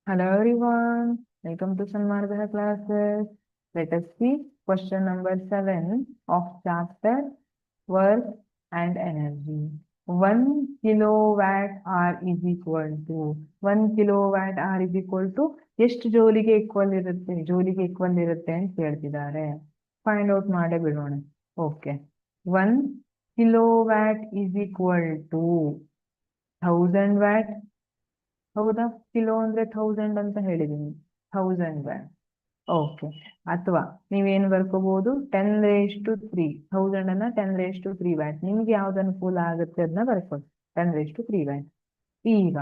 Hello everyone, welcome to Sanmarga classes. Let us see question number 7 of chapter Work and Energy. 1 kilowatt hour is equal to 1 kilowatt hour is equal to ಎಷ್ಟು ಜೋಲಿಗೆ equal ಇರುತ್ತೆ ಅಂತ ಹೇಳ್ತಿದ್ದಾರೆ. Find out ಮಾಡೇ ಬಿಡೋಣ. Okay, 1 kilowatt is equal to 1000 watt. ಹೌದಾ? Kilo ಅಂದ್ರೆ 1000 ಅಂತ ಹೇಳಿದೀನಿ. 1000 ವ್ಯಾಟ್. ಓಕೆ, ಅಥವಾ ನೀವೇನು ಬರ್ಕೋಬಹುದು, 10⁻³ 1000 ಅನ್ನ 10⁻³ ವ್ಯಾಟ್. ನಿಮ್ಗೆ ಯಾವ್ದು ಅನುಕೂಲ ಆಗುತ್ತೆ ಅದನ್ನ ಬರ್ಕೊಳ್ಳಿ. 10⁻³ ವ್ಯಾಟ್. ಈಗ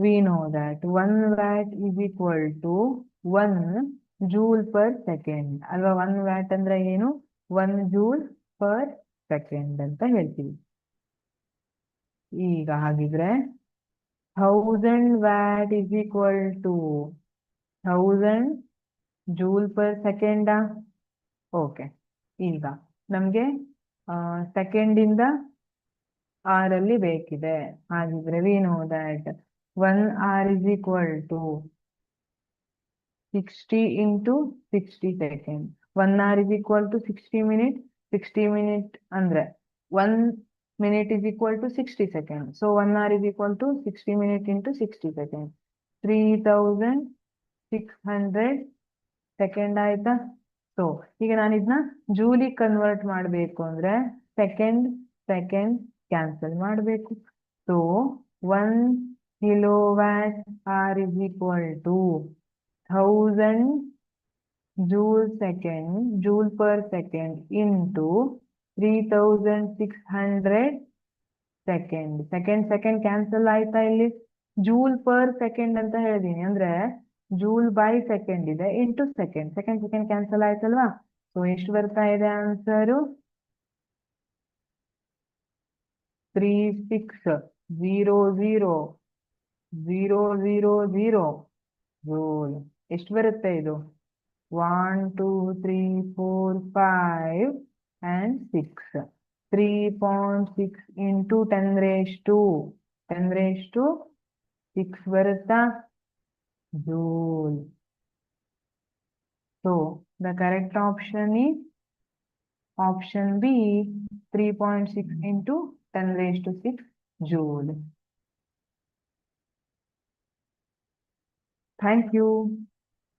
we know that 1 watt is equal to 1 joule per second ಅಲ್ವಾ? 1 ವ್ಯಾಟ್ ಅಂದ್ರೆ ಏನು? 1 ಜೂಲ್ ಪರ್ ಸೆಕೆಂಡ್ ಅಂತ ಹೇಳ್ತೀವಿ. ಈಗ ಹಾಗಿದ್ರೆ 1000 watt is equal to 1000 joule per second. Okay, ಈಗ ನಮಗೆ ಸೆಕೆಂಡ್ ಇಂದ ಆರ್ ಅಲ್ಲಿ ಬೇಕಿದೆ. ಹಾಗಿದ್ರೆ V know that 1 hour is equal to 60 into 60 seconds. 1 hour is equal to 60 minutes. 60 minutes ಅಂದ್ರೆ 1 minute is equal to 60 seconds. So 1 hour is equal to 60 minutes into 60 seconds. 3600 second ಆಯ್ತಾ? So ಈಗ ನಾನು ಇದನ್ನ Julie convert ಮಾಡಬೇಕು ಅಂದ್ರೆ second cancel ಮಾಡಬೇಕು. So 1 kilowatt hour is equal to 1000 joule per second into 3600 second cancel ಆಯ್ತಾ? ಇಲ್ಲಿ ಜೂಲ್ per second ಅಂತ ಹೇಳಿದೀನಿ, ಅಂದ್ರೆ ಜೂಲ್ ಬೈ ಸೆಕೆಂಡ್ ಇದೆ ಇಂಟು ಸೆಕೆಂಡ್ ಕ್ಯಾನ್ಸಲ್ ಆಯ್ತಲ್ವಾ? ಸೊ ಎಷ್ಟು ಬರ್ತಾ ಇದೆ ಆನ್ಸರು? 360000 ಜೂಲ್. ಎಷ್ಟು ಬರುತ್ತೆ ಇದು? 1 2 3 4 5 and 6. 3.6 into 10⁻6 ಬರುತ್ತಾ? ಜೂಲ್. So the correct option is option B, 3.6 into 10⁻6 joule. Thank you.